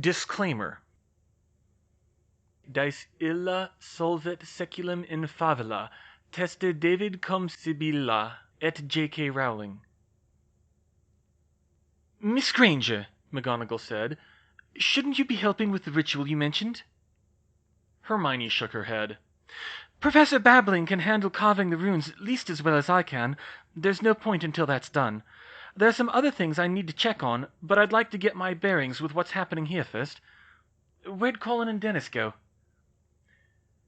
Disclaimer. Dice illa solvet seculum in favilla, tester David cum Sibylla, et J.K. Rowling. "Miss Granger," McGonagall said, "shouldn't you be helping with the ritual you mentioned?" Hermione shook her head. "Professor Babbling can handle carving the runes at least as well as I can. There's no point until that's done. There are some other things I need to check on, but I'd like to get my bearings with what's happening here first. Where'd Colin and Dennis go?"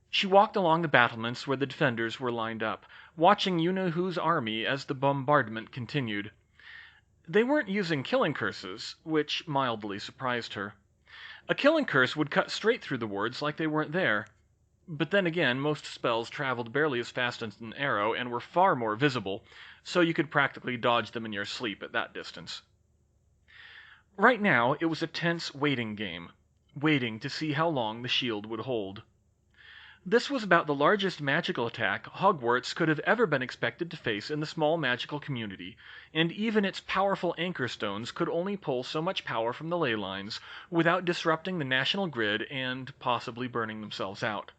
She walked along the battlements where the defenders were lined up, watching you-know-who's army as the bombardment continued. They weren't using killing curses, which mildly surprised her. A killing curse would cut straight through the wards like they weren't there. But then again, most spells traveled barely as fast as an arrow and were far more visible, so you could practically dodge them in your sleep at that distance. Right now, it was a tense waiting game, waiting to see how long the shield would hold. This was about the largest magical attack Hogwarts could have ever been expected to face in the small magical community, and even its powerful anchor stones could only pull so much power from the ley lines without disrupting the national grid and possibly burning themselves out.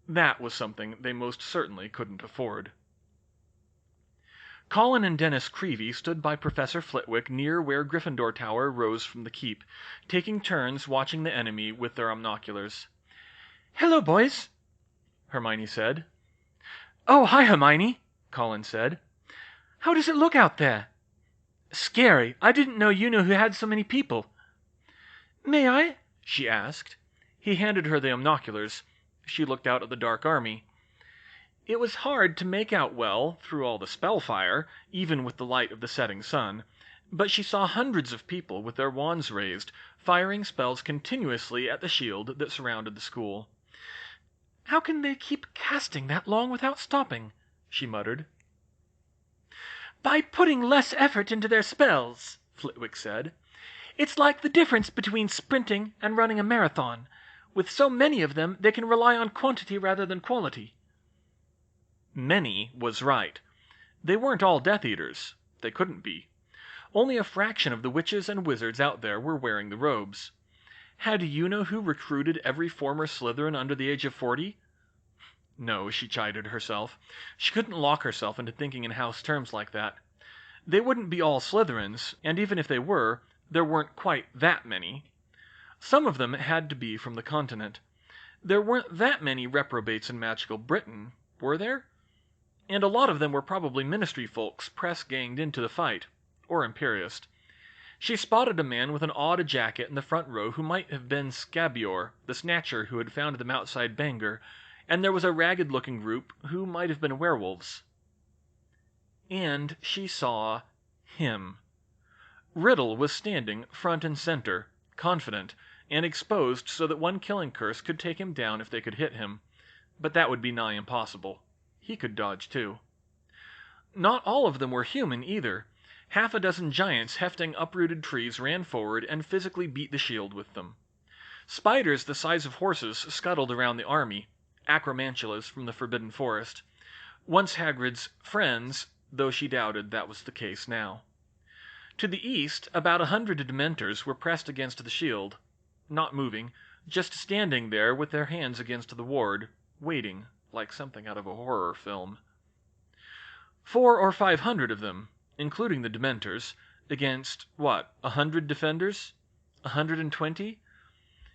That was something they most certainly couldn't afford. Colin and Dennis Creevey stood by Professor Flitwick near where Gryffindor Tower rose from the keep, taking turns watching the enemy with their omnoculars. "Hello, boys," Hermione said. "Oh, hi, Hermione," Colin said. "How does it look out there?" "Scary. I didn't know you-know-who had so many people." "May I?" she asked. He handed her the omnoculars. She looked out at the dark army. It was hard to make out well through all the spellfire, even with the light of the setting sun, but she saw hundreds of people with their wands raised, firing spells continuously at the shield that surrounded the school. "How can they keep casting that long without stopping?" she muttered. "By putting less effort into their spells," Flitwick said. "It's like the difference between sprinting and running a marathon. With so many of them, they can rely on quantity rather than quality." Many was right. They weren't all Death Eaters. They couldn't be. Only a fraction of the witches and wizards out there were wearing the robes. Had you-know-who recruited every former Slytherin under the age of 40? No, she chided herself. She couldn't lock herself into thinking in house terms like that. They wouldn't be all Slytherins, and even if they were, there weren't quite that many. Some of them had to be from the continent. There weren't that many reprobates in magical Britain, were there? And a lot of them were probably ministry folks press-ganged into the fight, or Imperiist. She spotted a man with an odd jacket in the front row who might have been Scabior, the snatcher who had found them outside Bangor, and there was a ragged-looking group who might have been werewolves. And she saw him. Riddle was standing front and center, confident, and exposed so that one killing curse could take him down if they could hit him. But that would be nigh impossible. He could dodge too. Not all of them were human either. Half a dozen giants hefting uprooted trees ran forward and physically beat the shield with them. Spiders the size of horses scuttled around the army, acromantulas from the Forbidden Forest. Once Hagrid's friends, though she doubted that was the case now. To the east, about 100 Dementors were pressed against the shield, not moving, just standing there with their hands against the ward, waiting, like something out of a horror film. 400 or 500 of them, including the Dementors, against, 100 defenders? 120?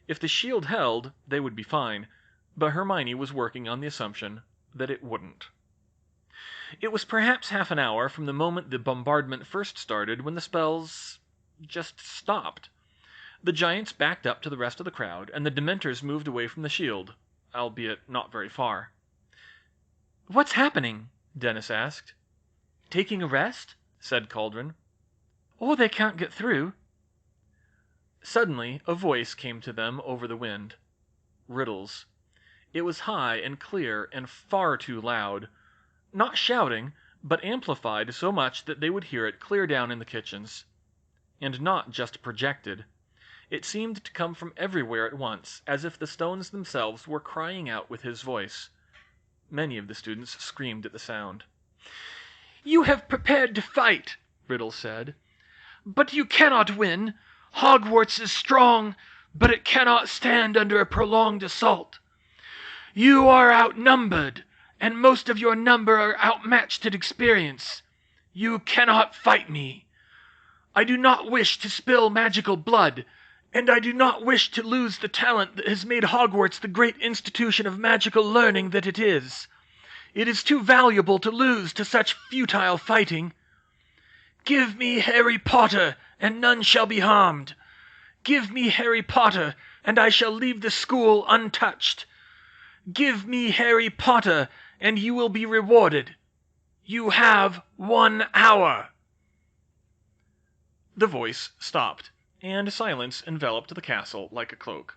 If the shield held, they would be fine, but Hermione was working on the assumption that it wouldn't. It was perhaps half an hour from the moment the bombardment first started when the spells just stopped. The giants backed up to the rest of the crowd, and the Dementors moved away from the shield, albeit not very far. "What's happening?" Dennis asked. "Taking a rest," said Cauldron. "Or they can't get through." Suddenly a voice came to them over the wind. Riddle's. It was high and clear and far too loud. Not shouting, but amplified so much that they would hear it clear down in the kitchens. And not just projected. It seemed to come from everywhere at once, as if the stones themselves were crying out with his voice. Many of the students screamed at the sound. "You have prepared to fight," Riddle said. "But you cannot win. Hogwarts is strong. but it cannot stand under a prolonged assault. You are outnumbered, and most of your number are outmatched in experience. You cannot fight me. I do not wish to spill magical blood, and I do not wish to lose the talent that has made Hogwarts the great institution of magical learning that it is. It is too valuable to lose to such futile fighting. Give me Harry Potter, and none shall be harmed. Give me Harry Potter, and I shall leave the school untouched. Give me Harry Potter, and you will be rewarded. You have 1 hour. The voice stopped, and silence enveloped the castle like a cloak.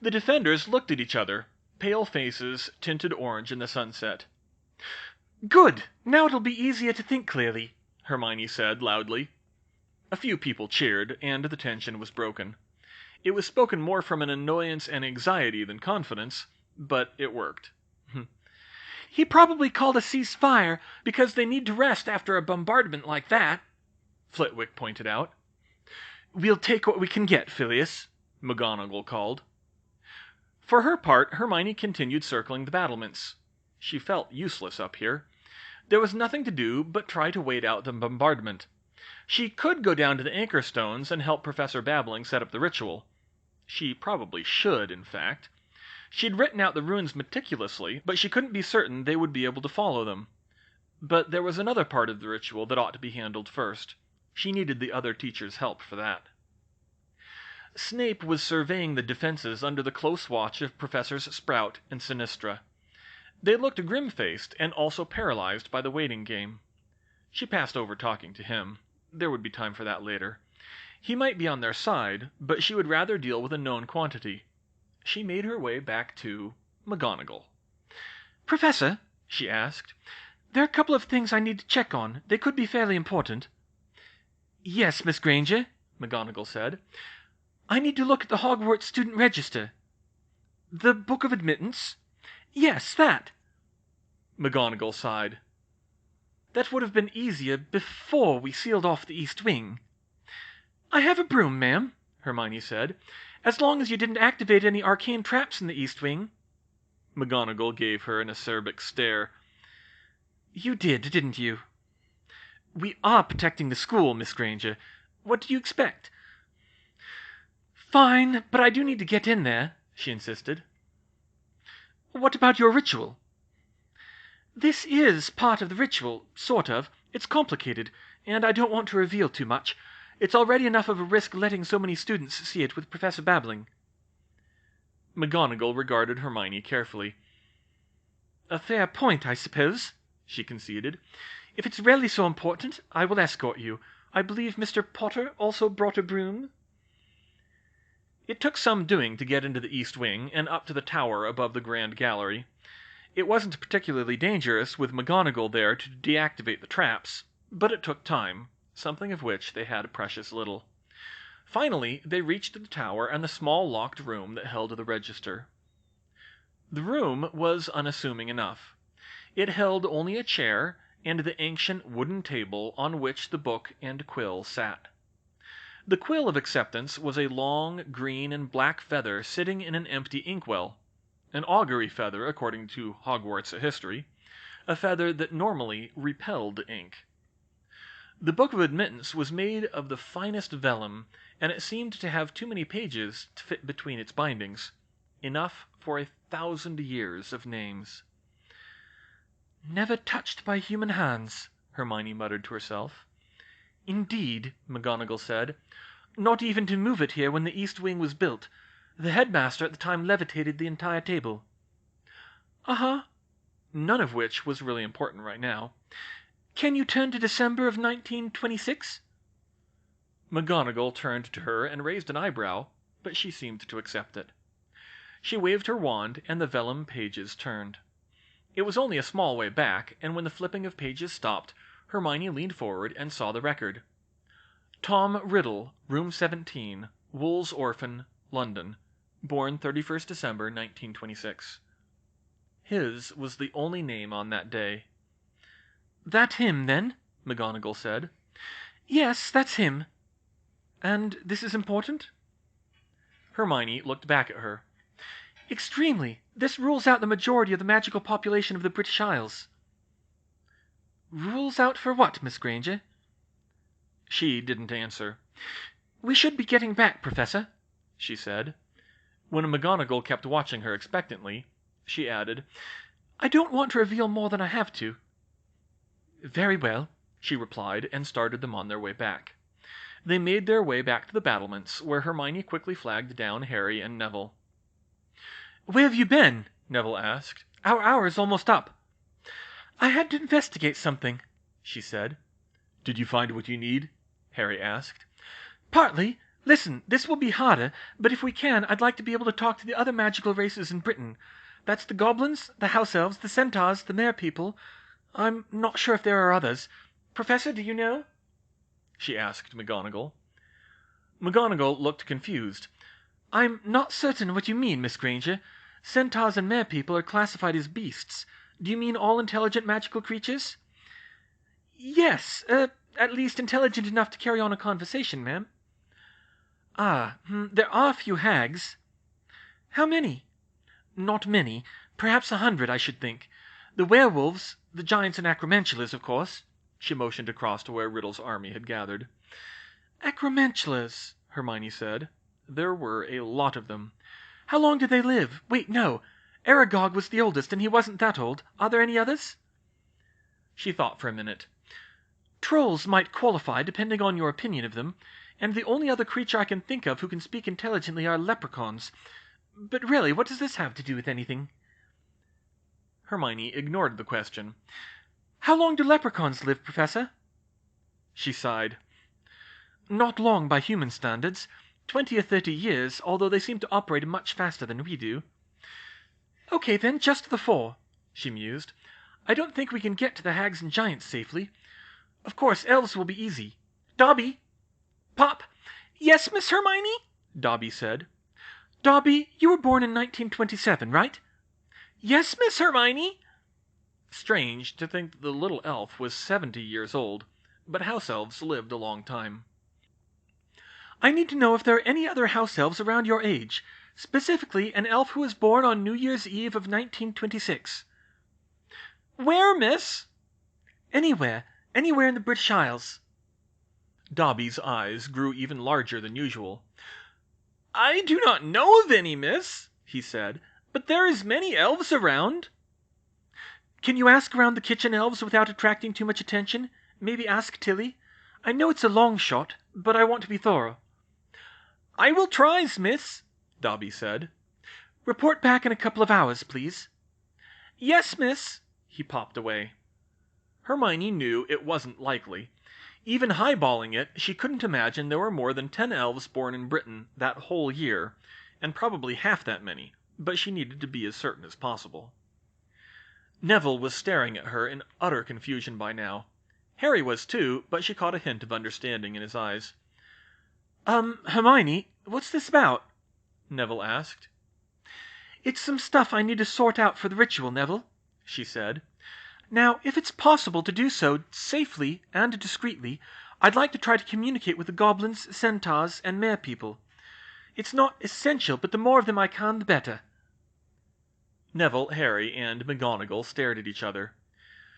The defenders looked at each other, pale faces tinted orange in the sunset. "Good! Now it'll be easier to think clearly," Hermione said loudly. A few people cheered, and the tension was broken. It was spoken more from an annoyance and anxiety than confidence, but it worked. "He probably called a ceasefire because they need to rest after a bombardment like that," Flitwick pointed out. "We'll take what we can get, Phileas," McGonagall called. For her part, Hermione continued circling the battlements. She felt useless up here. There was nothing to do but try to wait out the bombardment. She could go down to the Anchor Stones and help Professor Babbling set up the ritual. She probably should, in fact. She'd written out the runes meticulously, but she couldn't be certain they would be able to follow them. But there was another part of the ritual that ought to be handled first. She needed the other teacher's help for that. Snape was surveying the defenses under the close watch of Professors Sprout and Sinistra. They looked grim-faced and also paralyzed by the waiting game. She passed over talking to him. There would be time for that later. He might be on their side, but she would rather deal with a known quantity. She made her way back to McGonagall. "Professor," she asked, "there are a couple of things I need to check on. They could be fairly important." "Yes, Miss Granger," McGonagall said. "I need to look at the Hogwarts student register." "The Book of Admittance?" "Yes, that." McGonagall sighed. "That would have been easier before we sealed off the East Wing." "I have a broom, ma'am," Hermione said, "as long as you didn't activate any arcane traps in the East Wing." McGonagall gave her an acerbic stare. "You did, didn't you?" "We are protecting the school, Miss Granger. What do you expect?" "Fine, but I do need to get in there," she insisted. "What about your ritual?" "This is part of the ritual, sort of. It's complicated, and I don't want to reveal too much. It's already enough of a risk letting so many students see it with Professor Babbling." McGonagall regarded Hermione carefully. "A fair point, I suppose," she conceded. "If it's really so important, I will escort you. I believe Mr. Potter also brought a broom." It took some doing to get into the East Wing and up to the tower above the Grand Gallery. It wasn't particularly dangerous with McGonagall there to deactivate the traps, but it took time, something of which they had precious little. Finally, they reached the tower and the small locked room that held the register. The room was unassuming enough. It held only a chair and the ancient wooden table on which the book and quill sat. The quill of acceptance was a long green and black feather sitting in an empty inkwell, an augury feather according to Hogwarts history, a feather that normally repelled ink. The Book of Admittance was made of the finest vellum, and it seemed to have too many pages to fit between its bindings, enough for 1,000 years of names. "Never touched by human hands," Hermione muttered to herself. "Indeed," McGonagall said. "Not even to move it here when the East Wing was built. The headmaster at the time levitated the entire table." "Uh-huh." None of which was really important right now. "Can you turn to December of 1926? McGonagall turned to her and raised an eyebrow, but she seemed to accept it. She waved her wand, and the vellum pages turned. It was only a small way back, and when the flipping of pages stopped, Hermione leaned forward and saw the record. Tom Riddle, Room 17, Wool's Orphan, London. Born 31st December 1926. His was the only name on that day. "That him, then?" McGonagall said. "Yes, that's him." "And this is important?" Hermione looked back at her. Extremely. This rules out the majority of the magical population of the British Isles. Rules out for what, Miss Granger? She didn't answer. We should be getting back, Professor, she said. When McGonagall kept watching her expectantly, she added, I don't want to reveal more than I have to. Very well, she replied, and started them on their way back. They made their way back to the battlements, where Hermione quickly flagged down Harry and Neville. Where have you been? Neville asked. Our hour is almost up. I had to investigate something, she said. Did you find what you need? Harry asked. Partly. Listen, this will be harder, but if we can, I'd like to be able to talk to the other magical races in Britain. That's the goblins, the house elves, the centaurs, the mere people. I'm not sure if there are others. Professor, do you know? She asked McGonagall. McGonagall looked confused. I'm not certain what you mean, Miss Granger. Centaurs and mere people are classified as beasts. Do you mean all intelligent magical creatures? Yes, at least intelligent enough to carry on a conversation, ma'am. There are a few hags. How many? Not many. Perhaps 100, I should think. The werewolves, the giants and acromentulas, of course. She motioned across to where Riddle's army had gathered. Acromentulas, Hermione said. There were a lot of them. How long did they live? Wait, no. Aragog was the oldest, and he wasn't that old. Are there any others? She thought for a minute. Trolls might qualify, depending on your opinion of them, and the only other creature I can think of who can speak intelligently are leprechauns. But really, what does this have to do with anything? Hermione ignored the question. How long do leprechauns live, Professor? She sighed. Not long by human standards. 20 or 30 years, although they seem to operate much faster than we do. Okay, then, just the 4, she mused. I don't think we can get to the hags and giants safely. Of course, elves will be easy. Dobby! Pop! Yes, Miss Hermione? Dobby said. Dobby, you were born in 1927, right? Yes, Miss Hermione. Strange to think that the little elf was 70 years old, but house elves lived a long time. I need to know if there are any other house elves around your age, specifically an elf who was born on New Year's Eve of 1926. Where, miss? Anywhere in the British Isles. Dobby's eyes grew even larger than usual. I do not know of any, miss, he said, but there is many elves around. Can you ask around the kitchen elves without attracting too much attention? Maybe ask Tilly? I know it's a long shot, but I want to be thorough. I will try, miss, Dobby said. Report back in a couple of hours, please. Yes, miss. He popped away. Hermione knew it wasn't likely. Even highballing it, she couldn't imagine there were more than 10 elves born in Britain that whole year, and probably half that many, but she needed to be as certain as possible. Neville was staring at her in utter confusion by now. Harry was too, but she caught a hint of understanding in his eyes. Hermione, what's this about? Neville asked. It's some stuff I need to sort out for the ritual, Neville, she said. Now, if it's possible to do so safely and discreetly, I'd like to try to communicate with the goblins, centaurs, and mere people. It's not essential, but the more of them I can, the better. Neville, Harry, and McGonagall stared at each other.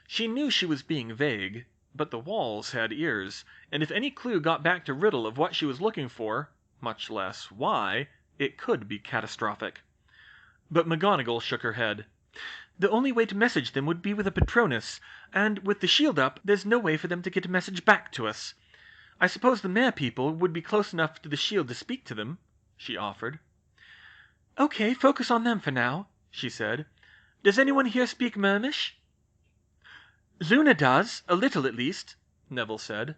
She knew she was being vague, but the walls had ears, and if any clue got back to Riddle of what she was looking for, much less why, it could be catastrophic. But McGonagall shook her head. The only way to message them would be with a Patronus, and with the shield up, there's no way for them to get a message back to us. I suppose the mere people would be close enough to the shield to speak to them, she offered. Okay, focus on them for now, she said. Does anyone here speak Mermish? Luna does, a little at least, Neville said.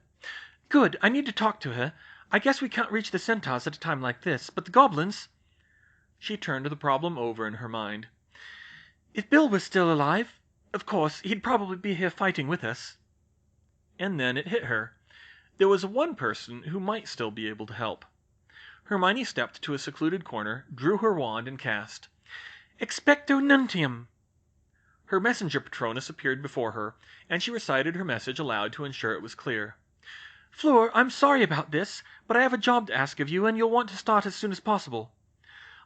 Good, I need to talk to her. I guess we can't reach the centaurs at a time like this, but the goblins... She turned the problem over in her mind. If Bill was still alive, of course, he'd probably be here fighting with us. And then it hit her. There was one person who might still be able to help. Hermione stepped to a secluded corner, drew her wand, and cast Expecto Nuntium. Her messenger Patronus appeared before her, and she recited her message aloud to ensure it was clear. Fleur, I'm sorry about this, but I have a job to ask of you, and you'll want to start as soon as possible.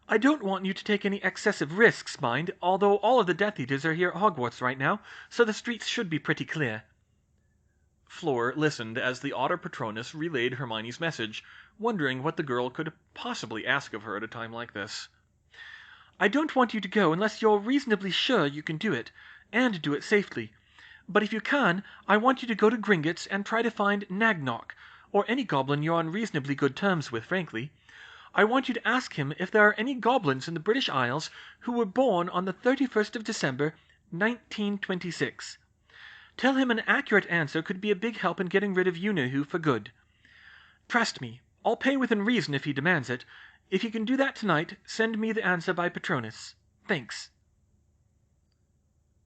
I don't want you to take any excessive risks, mind, although all of the Death Eaters are here at Hogwarts right now, so the streets should be pretty clear." Fleur listened as the Otter Patronus relayed Hermione's message, wondering what the girl could possibly ask of her at a time like this. "I don't want you to go unless you're reasonably sure you can do it, and do it safely. But if you can, I want you to go to Gringotts and try to find Nagnock, or any goblin you're on reasonably good terms with, frankly. I want you to ask him if there are any goblins in the British Isles who were born on the 31st of December, 1926. Tell him an accurate answer could be a big help in getting rid of you-know-who for good. Trust me, I'll pay within reason if he demands it. If you can do that tonight, send me the answer by Patronus. Thanks."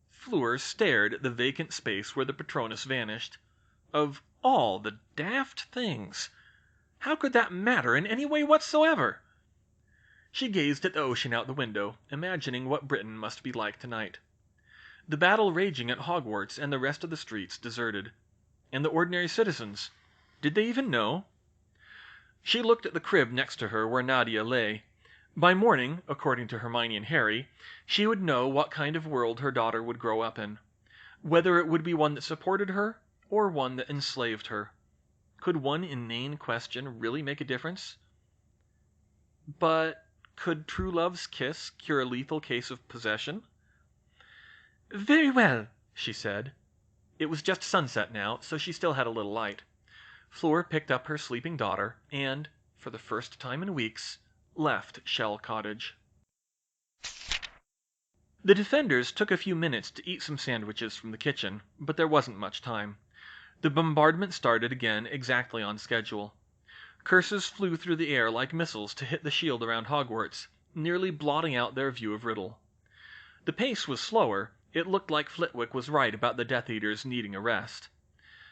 Fleur stared at the vacant space where the Patronus vanished. Of all the daft things! How could that matter in any way whatsoever? She gazed at the ocean out the window, imagining what Britain must be like tonight. The battle raging at Hogwarts and the rest of the streets deserted. And the ordinary citizens, did they even know? She looked at the crib next to her where Nadia lay. By morning, according to Hermione and Harry, she would know what kind of world her daughter would grow up in. Whether it would be one that supported her, or one that enslaved her. Could one inane question really make a difference? But could true love's kiss cure a lethal case of possession? "Very well," she said. It was just sunset now, so she still had a little light. Fleur picked up her sleeping daughter, and, for the first time in weeks, left Shell Cottage. The defenders took a few minutes to eat some sandwiches from the kitchen, but there wasn't much time. The bombardment started again exactly on schedule. Curses flew through the air like missiles to hit the shield around Hogwarts, nearly blotting out their view of Riddle. The pace was slower. It looked like Flitwick was right about the Death Eaters needing a rest.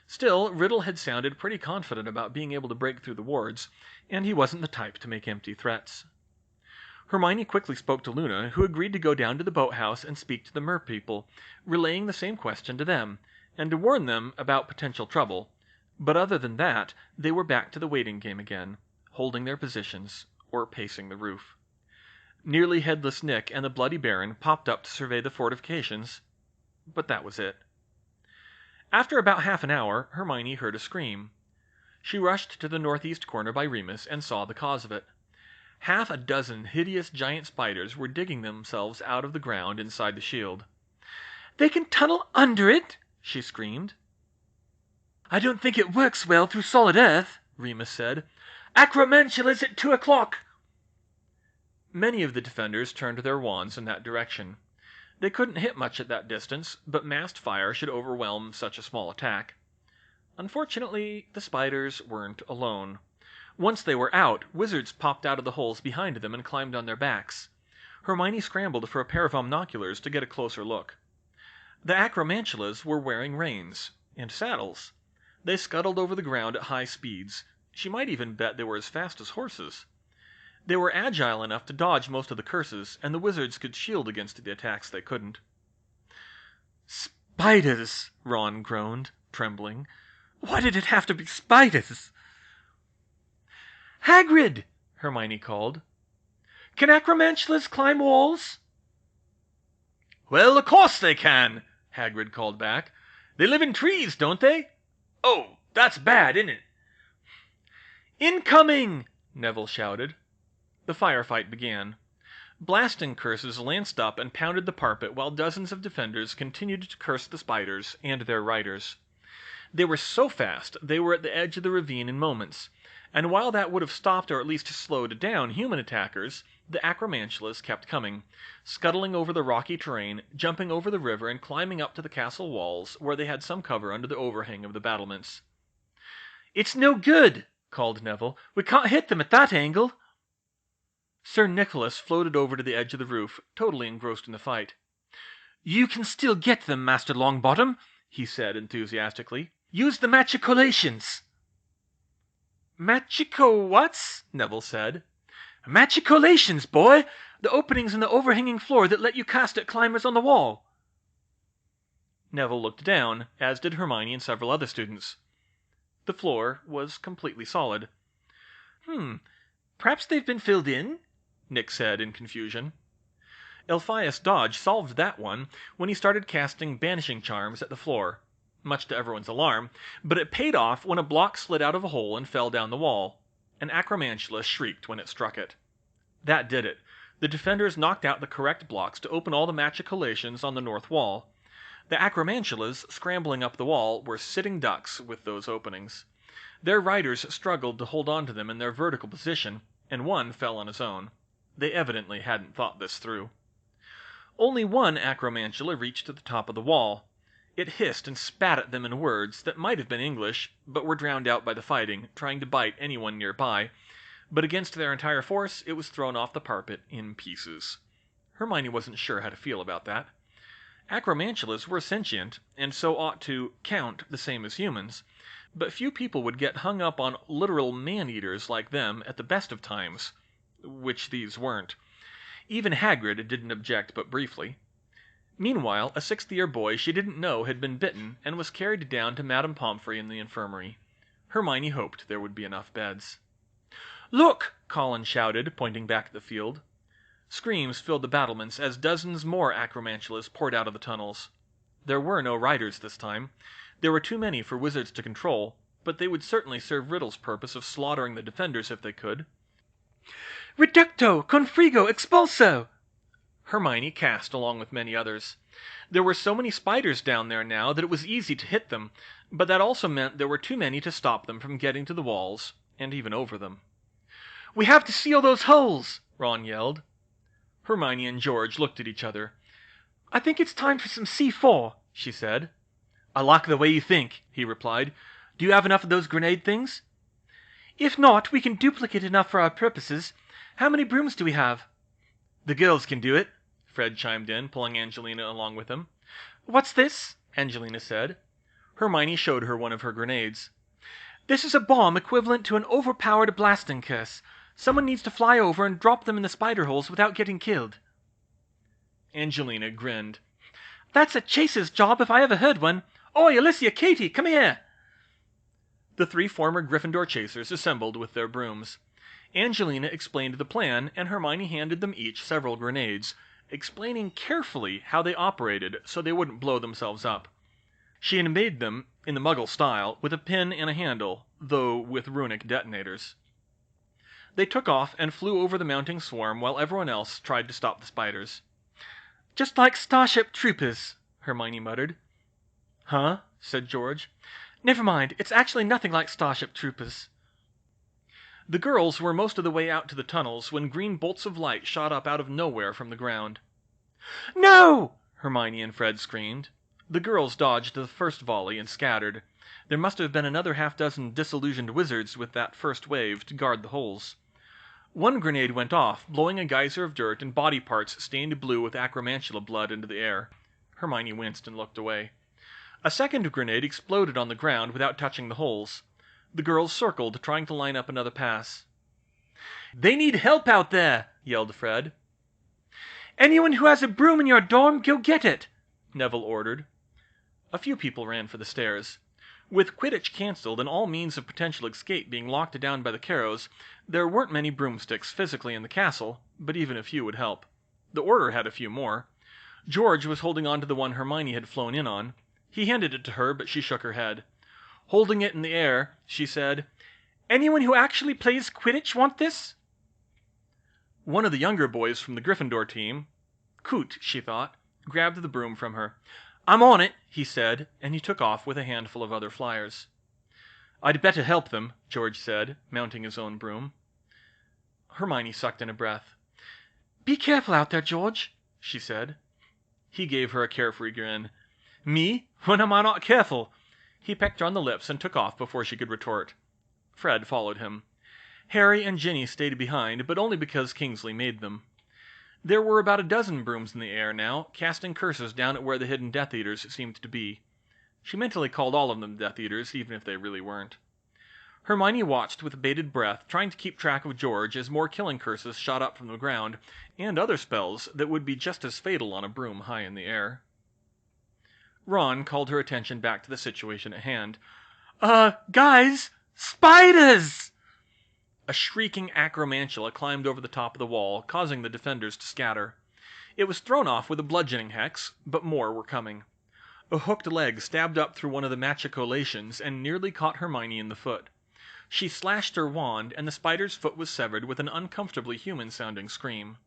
Still, Riddle had sounded pretty confident about being able to break through the wards, and he wasn't the type to make empty threats. Hermione quickly spoke to Luna, who agreed to go down to the boathouse and speak to the merpeople, relaying the same question to them, and to warn them about potential trouble. But other than that, they were back to the waiting game again, holding their positions, or pacing the roof. Nearly Headless Nick and the Bloody Baron popped up to survey the fortifications, but that was it. After about half an hour, Hermione heard a scream. She rushed to the northeast corner by Remus and saw the cause of it. Half a dozen hideous giant spiders were digging themselves out of the ground inside the shield. "They can tunnel under it!" she screamed. "I don't think it works well through solid earth," Remus said. "Acromantula's at 2 o'clock!" Many of the defenders turned their wands in that direction. They couldn't hit much at that distance, but massed fire should overwhelm such a small attack. Unfortunately, the spiders weren't alone. Once they were out, wizards popped out of the holes behind them and climbed on their backs. Hermione scrambled for a pair of omnoculars to get a closer look. The acromantulas were wearing reins and saddles. They scuttled over the ground at high speeds. She might even bet they were as fast as horses. They were agile enough to dodge most of the curses, and the wizards could shield against the attacks they couldn't. "Spiders!" Ron groaned, trembling. "Why did it have to be spiders?" "Hagrid!" Hermione called. "Can acromantulas climb walls?" "Well, of course they can!" Hagrid called back. "They live in trees, don't they? Oh, that's bad, isn't it?" "Incoming!" Neville shouted. The firefight began. Blasting curses lanced up and pounded the parpet while dozens of defenders continued to curse the spiders and their riders. They were so fast they were at the edge of the ravine in moments, and while that would have stopped or at least slowed down human attackers, the acromantulas kept coming, scuttling over the rocky terrain, jumping over the river, and climbing up to the castle walls, where they had some cover under the overhang of the battlements. "It's no good!" called Neville. "We can't hit them at that angle." Sir Nicholas floated over to the edge of the roof, totally engrossed in the fight. "You can still get them, Master Longbottom," he said enthusiastically. "Use the machicolations." "Machico-whats?" Neville said. "Machicolations, boy! The openings in the overhanging floor that let you cast at climbers on the wall." Neville looked down, as did Hermione and several other students. The floor was completely solid. Perhaps they've been filled in?" Nick said in confusion. Elphias Dodge solved that one when he started casting banishing charms at the floor, much to everyone's alarm, but it paid off when a block slid out of a hole and fell down the wall. An acromantula shrieked when it struck it. That did it. The defenders knocked out the correct blocks to open all the machicolations on the north wall. The acromantulas scrambling up the wall were sitting ducks with those openings. Their riders struggled to hold on to them in their vertical position, and one fell on his own. They evidently hadn't thought this through. Only one acromantula reached to the top of the wall. It hissed and spat at them in words that might have been English, but were drowned out by the fighting, trying to bite anyone nearby. But against their entire force, it was thrown off the parapet in pieces. Hermione wasn't sure how to feel about that. Acromantulas were sentient, and so ought to count the same as humans, but few people would get hung up on literal man-eaters like them at the best of times, which these weren't. Even Hagrid didn't object but briefly. Meanwhile, a sixth-year boy she didn't know had been bitten and was carried down to Madame Pomfrey in the infirmary. Hermione hoped there would be enough beds. "Look!" Colin shouted, pointing back at the field. Screams filled the battlements as dozens more acromantulas poured out of the tunnels. There were no riders this time. There were too many for wizards to control, but they would certainly serve Riddle's purpose of slaughtering the defenders if they could. "Reducto! Confrigo! Expulso!" Hermione cast along with many others. There were so many spiders down there now that it was easy to hit them, but that also meant there were too many to stop them from getting to the walls, and even over them. "We have to seal those holes!" Ron yelled. Hermione and George looked at each other. "I think it's time for some C4, she said. "I like the way you think," he replied. "Do you have enough of those grenade things?" "If not, we can duplicate enough for our purposes. How many brooms do we have?" "The girls can do it," Fred chimed in, pulling Angelina along with him. "What's this?" Angelina said. Hermione showed her one of her grenades. "This is a bomb equivalent to an overpowered blasting curse. Someone needs to fly over and drop them in the spider holes without getting killed." Angelina grinned. "That's a chaser's job if I ever heard one. Oi, Alicia, Katie, come here!" The three former Gryffindor chasers assembled with their brooms. Angelina explained the plan, and Hermione handed them each several grenades, explaining carefully how they operated so they wouldn't blow themselves up. She had made them, in the Muggle style, with a pin and a handle, though with runic detonators. They took off and flew over the mounting swarm while everyone else tried to stop the spiders. "Just like Starship Troopers," Hermione muttered. "Huh?" said George. "Never mind, it's actually nothing like Starship Troopers." The girls were most of the way out to the tunnels when green bolts of light shot up out of nowhere from the ground. "No!" Hermione and Fred screamed. The girls dodged the first volley and scattered. There must have been another half-dozen disillusioned wizards with that first wave to guard the holes. One grenade went off, blowing a geyser of dirt and body parts stained blue with acromantula blood into the air. Hermione winced and looked away. A second grenade exploded on the ground without touching the holes. The girls circled, trying to line up another pass. "They need help out there!" yelled Fred. "Anyone who has a broom in your dorm, go get it!" Neville ordered. A few people ran for the stairs. With Quidditch cancelled and all means of potential escape being locked down by the Carrows, there weren't many broomsticks physically in the castle, but even a few would help. The Order had a few more. George was holding on to the one Hermione had flown in on. He handed it to her, but she shook her head. Holding it in the air, she said, "Anyone who actually plays Quidditch want this?" One of the younger boys from the Gryffindor team, Coot, she thought, grabbed the broom from her. "I'm on it," he said, and he took off with a handful of other flyers. "I'd better help them," George said, mounting his own broom. Hermione sucked in a breath. "Be careful out there, George," she said. He gave her a carefree grin. "Me? When am I not careful?" He pecked her on the lips and took off before she could retort. Fred followed him. Harry and Ginny stayed behind, but only because Kingsley made them. There were about a dozen brooms in the air now, casting curses down at where the hidden Death Eaters seemed to be. She mentally called all of them Death Eaters, even if they really weren't. Hermione watched with bated breath, trying to keep track of George as more killing curses shot up from the ground, and other spells that would be just as fatal on a broom high in the air. Ron called her attention back to the situation at hand. Guys! Spiders!" A shrieking acromantula climbed over the top of the wall, causing the defenders to scatter. It was thrown off with a bludgeoning hex, but more were coming. A hooked leg stabbed up through one of the machicolations and nearly caught Hermione in the foot. She slashed her wand, and the spider's foot was severed with an uncomfortably human-sounding scream.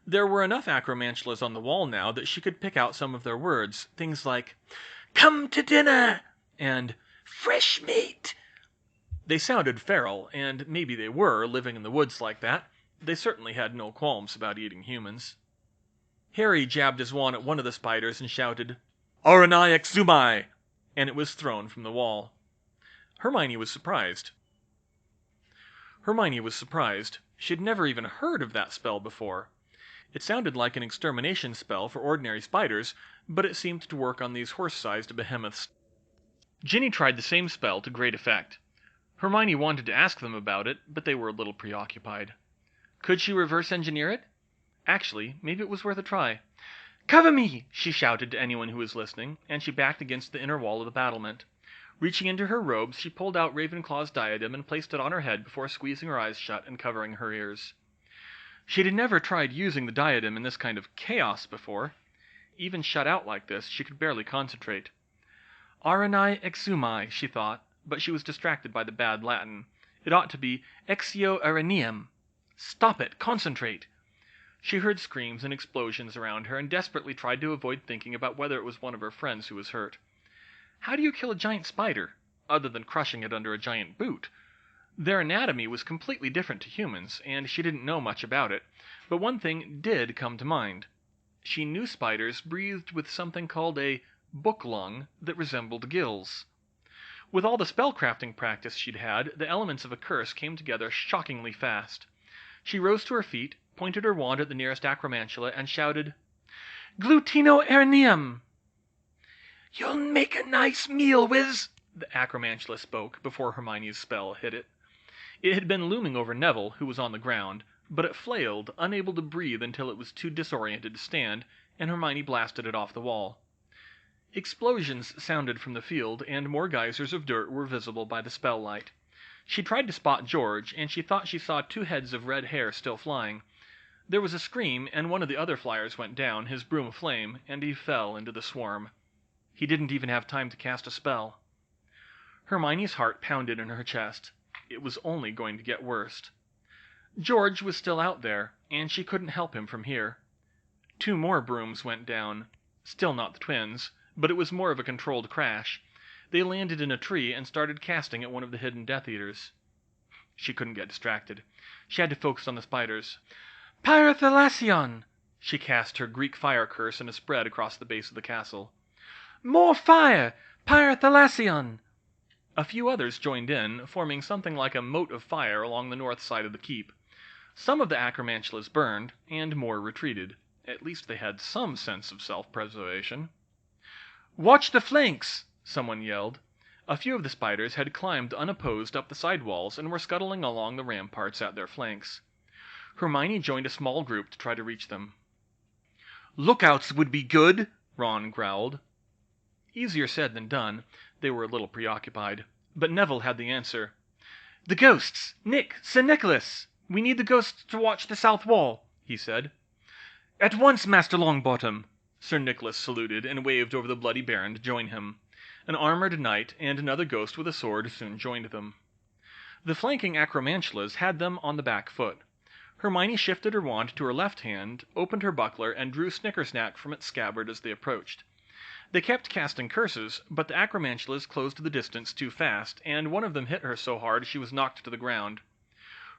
There were enough acromantulas on the wall now that she could pick out some of their words, things like, "Come to dinner!" and "Fresh meat!" They sounded feral, and maybe they were, living in the woods like that. They certainly had no qualms about eating humans. Harry jabbed his wand at one of the spiders and shouted, "Aranai exumai!" and it was thrown from the wall. Hermione was surprised. She'd never even heard of that spell before. It sounded like an extermination spell for ordinary spiders, but it seemed to work on these horse-sized behemoths. Ginny tried the same spell to great effect. Hermione wanted to ask them about it, but they were a little preoccupied. Could she reverse engineer it? Actually, maybe it was worth a try. "Cover me!" she shouted to anyone who was listening, and she backed against the inner wall of the battlement. Reaching into her robes, she pulled out Ravenclaw's diadem and placed it on her head before squeezing her eyes shut and covering her ears. She'd never tried using the diadem in this kind of chaos before. Even shut out like this, she could barely concentrate. "Aranai exumai," she thought, but she was distracted by the bad Latin. It ought to be "Exio araneum." Stop it! Concentrate! She heard screams and explosions around her and desperately tried to avoid thinking about whether it was one of her friends who was hurt. How do you kill a giant spider, other than crushing it under a giant boot? Their anatomy was completely different to humans, and she didn't know much about it, but one thing did come to mind. She knew spiders breathed with something called a book lung that resembled gills. With all the spellcrafting practice she'd had, the elements of a curse came together shockingly fast. She rose to her feet, pointed her wand at the nearest acromantula, and shouted, "Glutino araneum!" "You'll make a nice meal, Wiz," the acromantula spoke before Hermione's spell hit it. It had been looming over Neville, who was on the ground, but it flailed, unable to breathe until it was too disoriented to stand, and Hermione blasted it off the wall. Explosions sounded from the field, and more geysers of dirt were visible by the spell light. She tried to spot George, and she thought she saw 2 heads of red hair still flying. There was a scream, and one of the other flyers went down, his broom aflame, and he fell into the swarm. He didn't even have time to cast a spell. Hermione's heart pounded in her chest. It was only going to get worse. George was still out there, and she couldn't help him from here. 2 more brooms went down. Still not the twins, but it was more of a controlled crash. They landed in a tree and started casting at one of the hidden Death Eaters. She couldn't get distracted. She had to focus on the spiders. "Pyrothalassion!" She cast her Greek fire curse in a spread across the base of the castle. "More fire! Pyrothalassion!" A few others joined in, forming something like a moat of fire along the north side of the keep. Some of the acromantulas burned, and more retreated. At least they had some sense of self-preservation. "Watch the flanks!" someone yelled. A few of the spiders had climbed unopposed up the side walls and were scuttling along the ramparts at their flanks. Hermione joined a small group to try to reach them. "Lookouts would be good," Ron growled. Easier said than done. They were a little preoccupied. But Neville had the answer. "The ghosts! Nick! Sir Nicholas! We need the ghosts to watch the south wall," he said. "At once, Master Longbottom!" Sir Nicholas saluted and waved over the Bloody Baron to join him. An armored knight and another ghost with a sword soon joined them. The flanking acromantulas had them on the back foot. Hermione shifted her wand to her left hand, opened her buckler, and drew Snickersnack from its scabbard as they approached. They kept casting curses, but the acromantulas closed the distance too fast, and one of them hit her so hard she was knocked to the ground.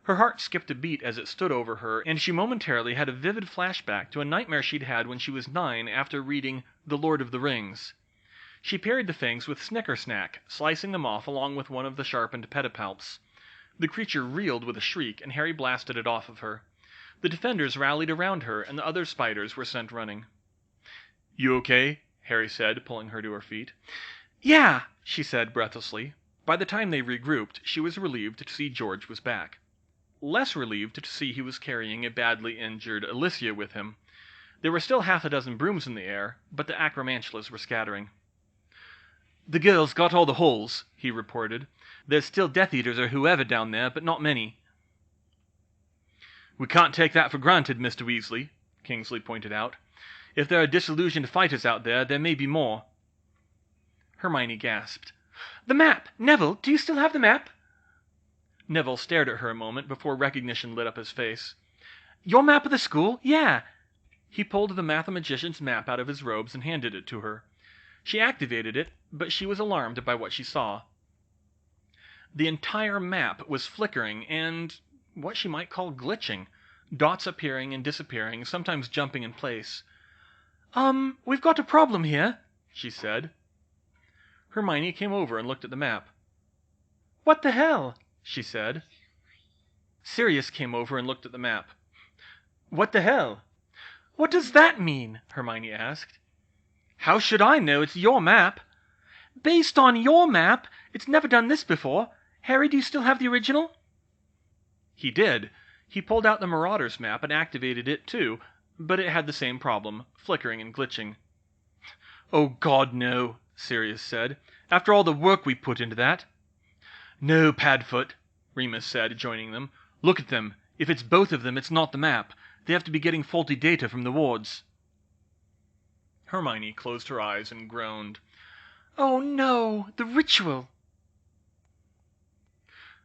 Her heart skipped a beat as it stood over her, and she momentarily had a vivid flashback to a nightmare she'd had when she was 9 after reading The Lord of the Rings. She parried the fangs with Snickersnack, slicing them off along with one of the sharpened pedipalps. The creature reeled with a shriek, and Harry blasted it off of her. The defenders rallied around her, and the other spiders were sent running. "You okay?" Harry said, pulling her to her feet. "Yeah," she said breathlessly. By the time they regrouped, she was relieved to see George was back. Less relieved to see he was carrying a badly injured Alicia with him. There were still half a dozen brooms in the air, but the acromantulas were scattering. "The girls got all the holes," he reported. "There's still Death Eaters or whoever down there, but not many." "We can't take that for granted, Mr. Weasley," Kingsley pointed out. "If there are disillusioned fighters out there, there may be more." Hermione gasped. "The map! Neville, do you still have the map?" Neville stared at her a moment before recognition lit up his face. "Your map of the school? Yeah." He pulled the mathematician's map out of his robes and handed it to her. She activated it, but she was alarmed by what she saw. The entire map was flickering and what she might call glitching, dots appearing and disappearing, sometimes jumping in place. We've got a problem here," she said. Hermione came over and looked at the map. "What the hell?" she said. Sirius came over and looked at the map. "What the hell? What does that mean?" Hermione asked. "How should I know? It's your map." "Based on your map? It's never done this before. Harry, do you still have the original?" He did. He pulled out the Marauder's map and activated it too, but it had the same problem, flickering and glitching. "Oh God, no," Sirius said. "After all the work we put into that." "No, Padfoot," Remus said, joining them. "Look at them. If it's both of them, it's not the map. They have to be getting faulty data from the wards." Hermione closed her eyes and groaned. "Oh no, the ritual!"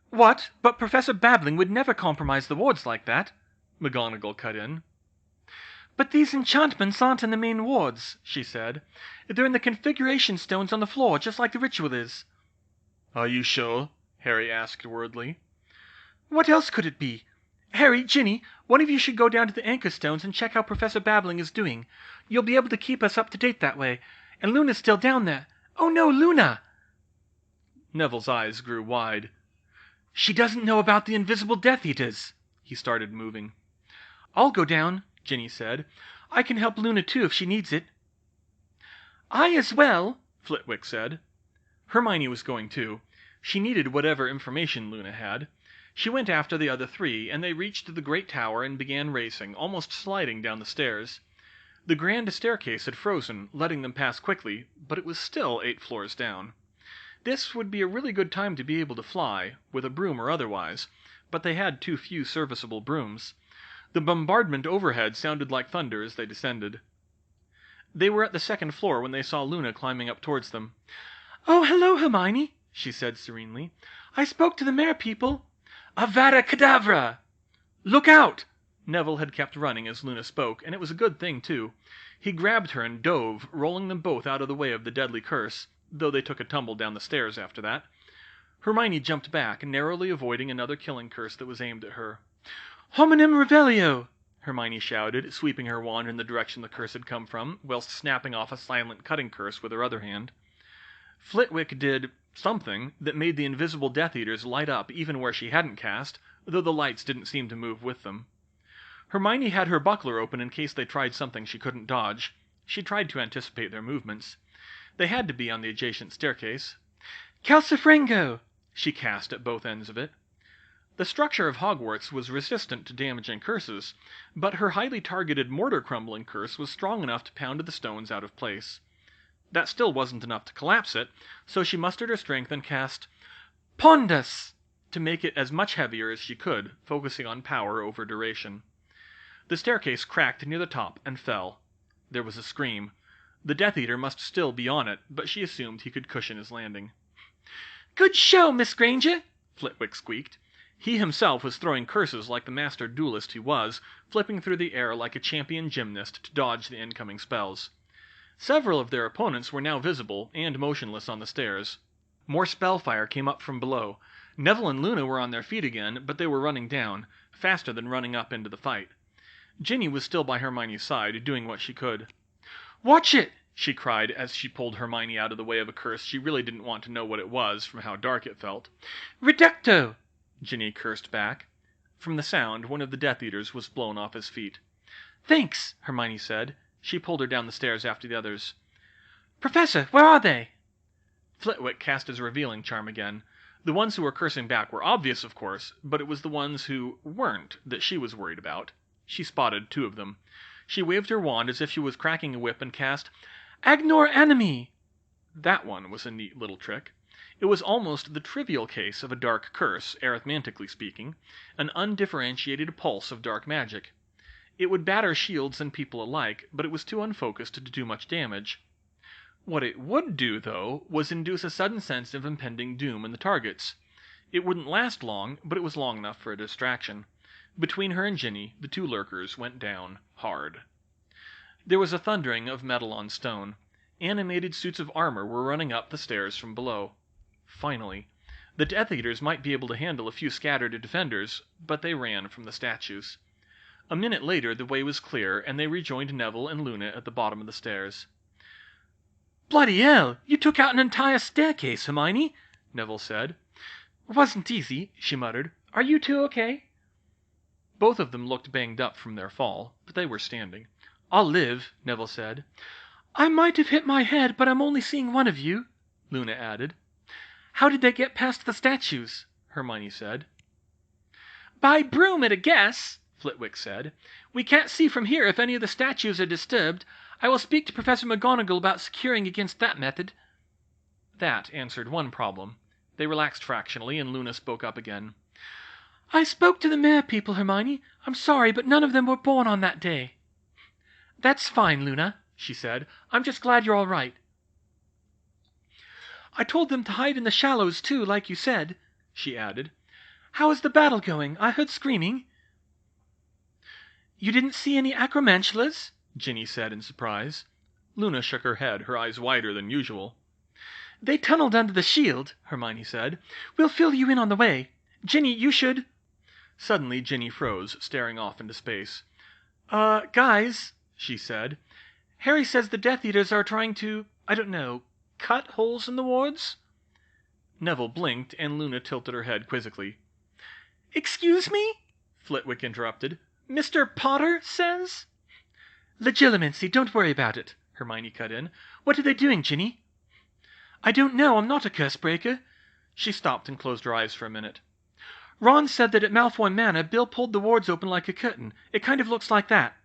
"What? But Professor Babbling would never compromise the wards like that," McGonagall cut in. "But these enchantments aren't in the main wards," she said. "They're in the configuration stones on the floor, just like the ritual is." "Are you sure?" Harry asked worriedly. "What else could it be? Harry, Ginny, one of you should go down to the anchor stones and check how Professor Babbling is doing. You'll be able to keep us up to date that way. And Luna's still down there. Oh no, Luna!" Neville's eyes grew wide. "She doesn't know about the invisible Death Eaters." He started moving. "I'll go down," Ginny said. "I can help Luna too if she needs it." "I as well," Flitwick said. Hermione was going too. She needed whatever information Luna had. She went after the other three, and they reached the great tower and began racing, almost sliding down the stairs. The grand staircase had frozen, letting them pass quickly, but it was still 8 floors down. This would be a really good time to be able to fly, with a broom or otherwise, but they had too few serviceable brooms. The bombardment overhead sounded like thunder as they descended. They were at the 2nd floor when they saw Luna climbing up towards them. "Oh, hello, Hermione," she said serenely. "I spoke to the mayor people." "Avada Kedavra!" "Look out!" Neville had kept running as Luna spoke, and it was a good thing, too. He grabbed her and dove, rolling them both out of the way of the deadly curse, though they took a tumble down the stairs after that. Hermione jumped back, narrowly avoiding another killing curse that was aimed at her. "Hominem Revelio!" Hermione shouted, sweeping her wand in the direction the curse had come from, whilst snapping off a silent cutting curse with her other hand. Flitwick did something that made the invisible Death Eaters light up even where she hadn't cast, though the lights didn't seem to move with them. Hermione had her buckler open in case they tried something she couldn't dodge. She tried to anticipate their movements. They had to be on the adjacent staircase. "Calcifrengo!" she cast at both ends of it. The structure of Hogwarts was resistant to damaging curses, but her highly targeted mortar-crumbling curse was strong enough to pound the stones out of place. That still wasn't enough to collapse it, so she mustered her strength and cast Pondus to make it as much heavier as she could, focusing on power over duration. The staircase cracked near the top and fell. There was a scream. The Death Eater must still be on it, but she assumed he could cushion his landing. "Good show, Miss Granger!" Flitwick squeaked. He himself was throwing curses like the master duelist he was, flipping through the air like a champion gymnast to dodge the incoming spells. Several of their opponents were now visible and motionless on the stairs. More spellfire came up from below. Neville and Luna were on their feet again, but they were running down, faster than running up into the fight. Ginny was still by Hermione's side, doing what she could. "Watch it!" she cried as she pulled Hermione out of the way of a curse she really didn't want to know what it was from how dark it felt. "Reducto!" Ginny cursed back. From the sound, one of the Death Eaters was blown off his feet. "Thanks," Hermione said. She pulled her down the stairs after the others. "Professor, where are they?" Flitwick cast his revealing charm again. The ones who were cursing back were obvious, of course, but it was the ones who weren't that she was worried about. She spotted 2 of them. She waved her wand as if she was cracking a whip and cast Agnor Enemy! That one was a neat little trick. It was almost the trivial case of a dark curse, arithmetically speaking, an undifferentiated pulse of dark magic. It would batter shields and people alike, but it was too unfocused to do much damage. What it would do, though, was induce a sudden sense of impending doom in the targets. It wouldn't last long, but it was long enough for a distraction. Between her and Ginny, the two lurkers went down hard. There was a thundering of metal on stone. Animated suits of armor were running up the stairs from below. Finally. The Death Eaters might be able to handle a few scattered defenders, but they ran from the statues. A minute later the way was clear, and they rejoined Neville and Luna at the bottom of the stairs. "Bloody hell! You took out an entire staircase, Hermione," Neville said. "Wasn't easy," she muttered. "Are you two okay?" Both of them looked banged up from their fall, but they were standing. "I'll live," Neville said. "I might have hit my head, but I'm only seeing one of you," Luna added. "How did they get past the statues?" Hermione said. "By broom at a guess," Flitwick said. "We can't see from here if any of the statues are disturbed. I will speak to Professor McGonagall about securing against that method." That answered one problem. They relaxed fractionally, and Luna spoke up again. "I spoke to the Mare people, Hermione. I'm sorry, but none of them were born on that day." "That's fine, Luna," she said. "I'm just glad you're all right." "I told them to hide in the shallows, too, like you said," she added. "How is the battle going? I heard screaming." "You didn't see any acromantulas?" Ginny said in surprise. Luna shook her head, her eyes wider than usual. "They tunneled under the shield," Hermione said. "We'll fill you in on the way. Ginny, you should—" Suddenly Ginny froze, staring off into space. Guys," she said. "Harry says the Death Eaters are trying to, I don't know, cut holes in the wards?" Neville blinked, and Luna tilted her head quizzically. "Excuse me?" Flitwick interrupted. "Mr. Potter says—" "Legilimency, don't worry about it," Hermione cut in. "What are they doing, Ginny?" "I don't know. I'm not a curse breaker." She stopped and closed her eyes for a minute. "Ron said that at Malfoy Manor, Bill pulled the wards open like a curtain. It kind of looks like that."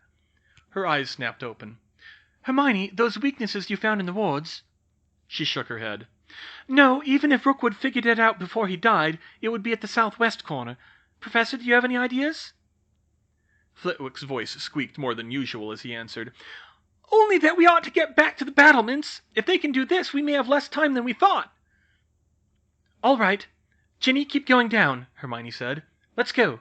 Her eyes snapped open. "Hermione, those weaknesses you found in the wards—" She shook her head. "No, even if Rookwood figured it out before he died, it would be at the southwest corner. Professor, do you have any ideas?" Flitwick's voice squeaked more than usual as he answered. "Only that we ought to get back to the battlements. If they can do this, we may have less time than we thought." "All right. Ginny, keep going down," Hermione said. "Let's go."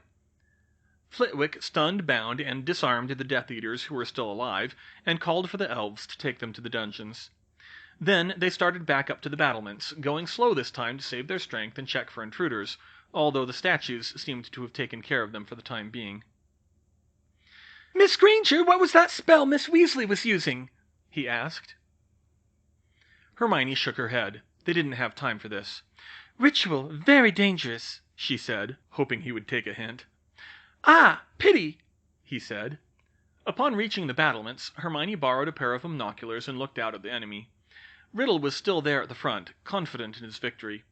Flitwick stunned, bound, and disarmed the Death Eaters who were still alive, and called for the elves to take them to the dungeons. Then they started back up to the battlements, going slow this time to save their strength and check for intruders, although the statues seemed to have taken care of them for the time being. "Miss Granger, what was that spell Miss Weasley was using?" he asked. Hermione shook her head. They didn't have time for this. "Ritual, very dangerous," she said, hoping he would take a hint. "Ah, pity," he said. Upon reaching the battlements, Hermione borrowed a pair of binoculars and looked out at the enemy. Riddle was still there at the front, confident in his victory.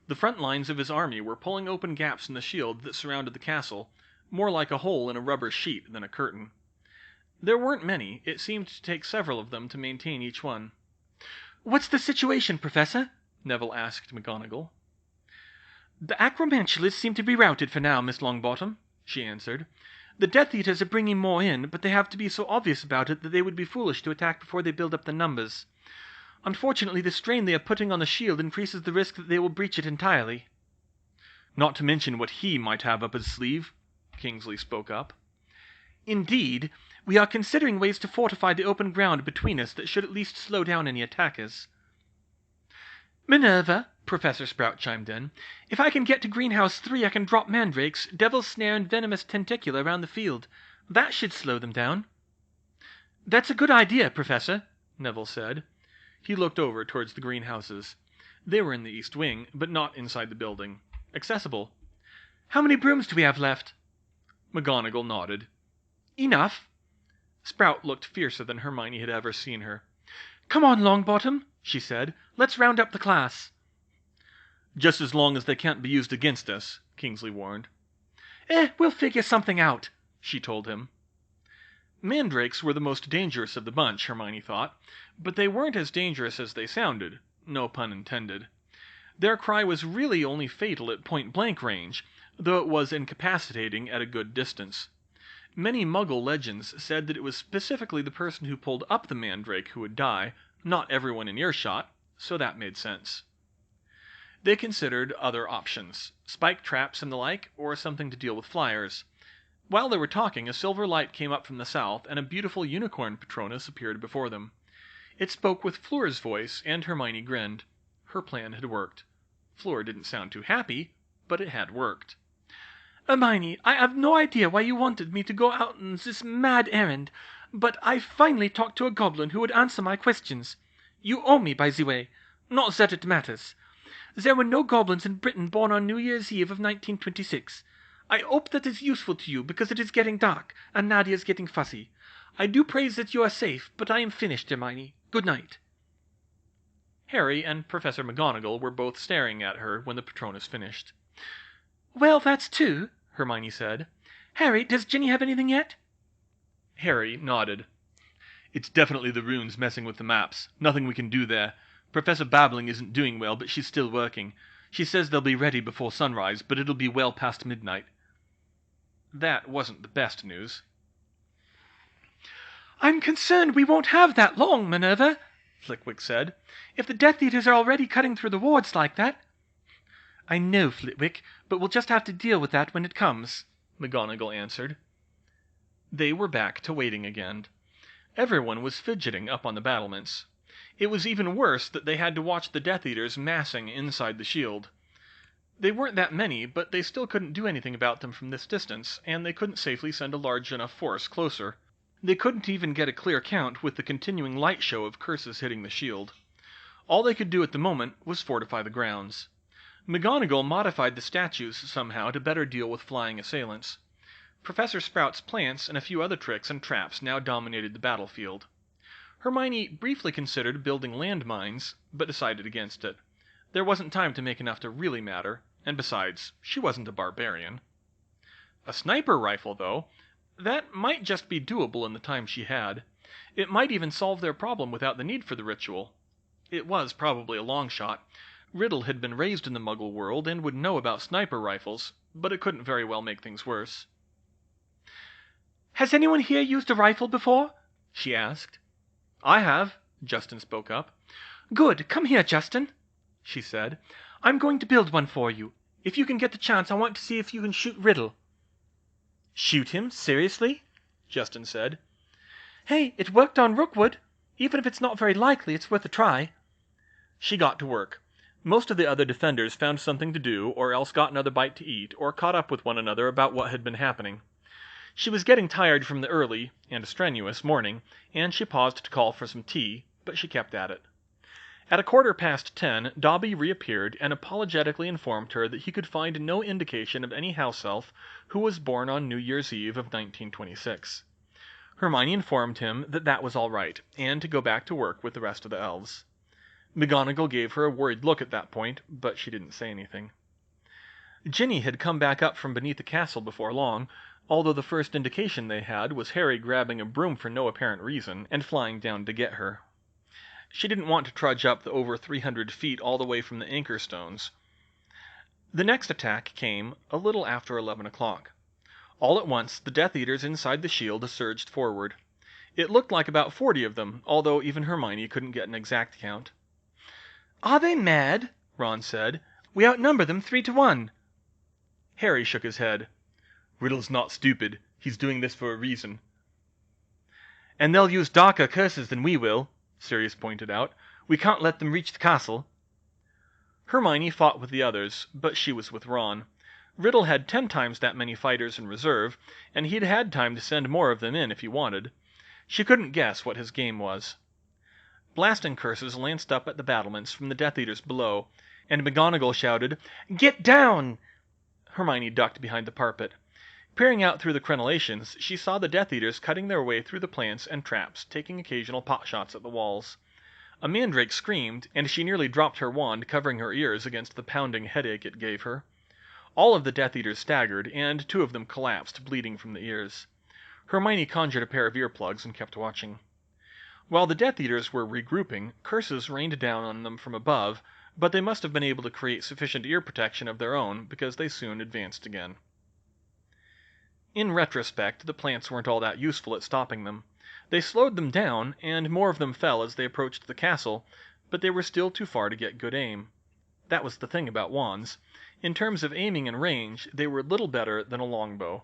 The front lines of his army were pulling open gaps in the shield that surrounded the castle, more like a hole in a rubber sheet than a curtain. There weren't many. It seemed to take several of them to maintain each one. "What's the situation, Professor?" Neville asked McGonagall. "The acromantulas seem to be routed for now, Miss Longbottom," she answered. "The Death Eaters are bringing more in, but they have to be so obvious about it that they would be foolish to attack before they build up the numbers. Unfortunately, the strain they are putting on the shield increases the risk that they will breach it entirely." "Not to mention what he might have up his sleeve," Kingsley spoke up. "Indeed. We are considering ways to fortify the open ground between us that should at least slow down any attackers." "Minerva," Professor Sprout chimed in, "if I can get to Greenhouse 3, I can drop mandrakes, devil's snare, and venomous tentacula around the field. That should slow them down." "That's a good idea, Professor," Neville said. He looked over towards the greenhouses. They were in the east wing, but not inside the building. Accessible. "How many brooms do we have left?" McGonagall nodded. "Enough." Sprout looked fiercer than Hermione had ever seen her. "Come on, Longbottom," she said. "Let's round up the class." "Just as long as they can't be used against us," Kingsley warned. We'll figure something out," she told him. Mandrakes were the most dangerous of the bunch, Hermione thought, but they weren't as dangerous as they sounded. No pun intended. Their cry was really only fatal at point-blank range, though it was incapacitating at a good distance. Many Muggle legends said that it was specifically the person who pulled up the mandrake who would die, not everyone in earshot, so that made sense. They considered other options, spike traps and the like, or something to deal with flyers. While they were talking, a silver light came up from the south, and a beautiful unicorn Patronus appeared before them. It spoke with Fleur's voice, and Hermione grinned. Her plan had worked. Fleur didn't sound too happy, but it had worked. Hermione, I have no idea why you wanted me to go out on this mad errand, but I finally talked to a goblin who would answer my questions. You owe me, by the way. Not that it matters. There were no goblins in Britain born on New Year's Eve of 1926. I hope that is useful to you, because it is getting dark, and Nadia is getting fussy. I do pray that you are safe, but I am finished, Hermione. Good night. Harry and Professor McGonagall were both staring at her when the Patronus finished. Well, that's two, Hermione said. Harry, does Ginny have anything yet? Harry nodded. It's definitely the runes messing with the maps. Nothing we can do there. Professor Babbling isn't doing well, but she's still working. She says they'll be ready before sunrise, but it'll be well past midnight. That wasn't the best news. I'm concerned we won't have that long, Minerva, Flitwick said. If the Death Eaters are already cutting through the wards like that. I know, Flitwick, but we'll just have to deal with that when it comes, McGonagall answered. They were back to waiting again. Everyone was fidgeting up on the battlements. It was even worse that they had to watch the Death Eaters massing inside the shield. They weren't that many, but they still couldn't do anything about them from this distance, and they couldn't safely send a large enough force closer. They couldn't even get a clear count with the continuing light show of curses hitting the shield. All they could do at the moment was fortify the grounds. McGonagall modified the statues somehow to better deal with flying assailants. Professor Sprout's plants and a few other tricks and traps now dominated the battlefield. Hermione briefly considered building landmines, but decided against it. There wasn't time to make enough to really matter, and besides, she wasn't a barbarian. A sniper rifle, though, that might just be doable in the time she had. It might even solve their problem without the need for the ritual. It was probably a long shot. Riddle had been raised in the Muggle world and would know about sniper rifles, but it couldn't very well make things worse. Has anyone here used a rifle before? She asked. I have, Justin spoke up. Good, come here, Justin, she said. I'm going to build one for you. If you can get the chance, I want to see if you can shoot Riddle. Shoot him? Seriously? Justin said. Hey, it worked on Rookwood. Even if it's not very likely, it's worth a try. She got to work. Most of the other defenders found something to do, or else got another bite to eat, or caught up with one another about what had been happening. She was getting tired from the early, and strenuous, morning, and she paused to call for some tea, but she kept at it. At 10:15, Dobby reappeared and apologetically informed her that he could find no indication of any house elf who was born on New Year's Eve of 1926. Hermione informed him that that was all right, and to go back to work with the rest of the elves. McGonagall gave her a worried look at that point, but she didn't say anything. Ginny had come back up from beneath the castle before long, although the first indication they had was Harry grabbing a broom for no apparent reason and flying down to get her. She didn't want to trudge up the over 300 feet all the way from the anchor stones. The next attack came a little after 11 o'clock. All at once, the Death Eaters inside the shield surged forward. It looked like about 40 of them, although even Hermione couldn't get an exact count. Are they mad? Ron said. We outnumber them 3-1. Harry shook his head. Riddle's not stupid. He's doing this for a reason. And they'll use darker curses than we will, Sirius pointed out. We can't let them reach the castle. Hermione fought with the others, but she was with Ron. Riddle had 10 times that many fighters in reserve, and he'd had time to send more of them in if he wanted. She couldn't guess what his game was. Blasting curses lanced up at the battlements from the Death Eaters below, and McGonagall shouted, "Get down!" Hermione ducked behind the parapet. Peering out through the crenellations, she saw the Death Eaters cutting their way through the plants and traps, taking occasional potshots at the walls. A mandrake screamed, and she nearly dropped her wand, covering her ears against the pounding headache it gave her. All of the Death Eaters staggered, and 2 of them collapsed, bleeding from the ears. Hermione conjured a pair of earplugs and kept watching. While the Death Eaters were regrouping, curses rained down on them from above, but they must have been able to create sufficient ear protection of their own, because they soon advanced again. In retrospect, the plants weren't all that useful at stopping them. They slowed them down, and more of them fell as they approached the castle, but they were still too far to get good aim. That was the thing about wands. In terms of aiming and range, they were little better than a longbow.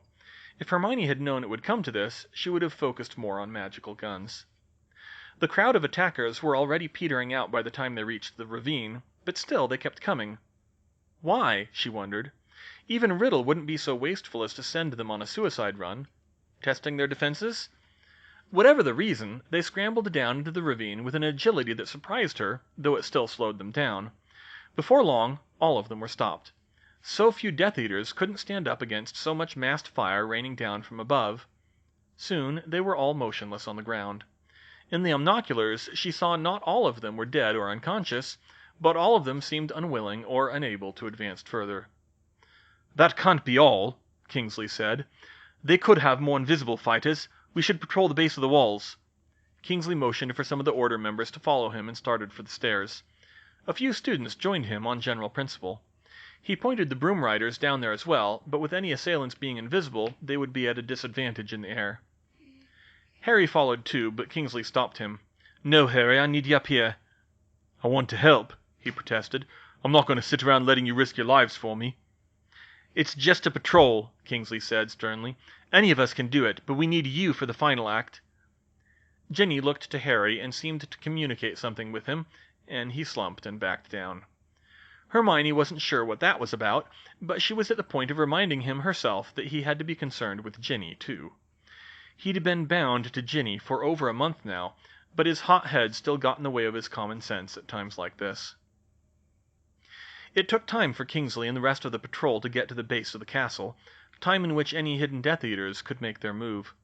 If Hermione had known it would come to this, she would have focused more on magical guns. The crowd of attackers were already petering out by the time they reached the ravine, but still they kept coming. Why, she wondered. Even Riddle wouldn't be so wasteful as to send them on a suicide run. Testing their defenses? Whatever the reason, they scrambled down into the ravine with an agility that surprised her, though it still slowed them down. Before long, all of them were stopped. So few Death Eaters couldn't stand up against so much massed fire raining down from above. Soon they were all motionless on the ground. In the omnoculars, she saw not all of them were dead or unconscious, but all of them seemed unwilling or unable to advance further. "That can't be all," Kingsley said. "They could have more invisible fighters. We should patrol the base of the walls." Kingsley motioned for some of the Order members to follow him and started for the stairs. A few students joined him on general principle. He pointed the broom riders down there as well, but with any assailants being invisible, they would be at a disadvantage in the air. Harry followed too, but Kingsley stopped him. "No, Harry, I need you up here." "I want to help," he protested. "I'm not going to sit around letting you risk your lives for me." "It's just a patrol," Kingsley said sternly. "Any of us can do it, but we need you for the final act." Ginny looked to Harry and seemed to communicate something with him, and he slumped and backed down. Hermione wasn't sure what that was about, but she was at the point of reminding him herself that he had to be concerned with Ginny, too. He'd been bound to Ginny for over a month now, but his hot head still got in the way of his common sense at times like this. It took time for Kingsley and the rest of the patrol to get to the base of the castle, time in which any hidden Death Eaters could make their move.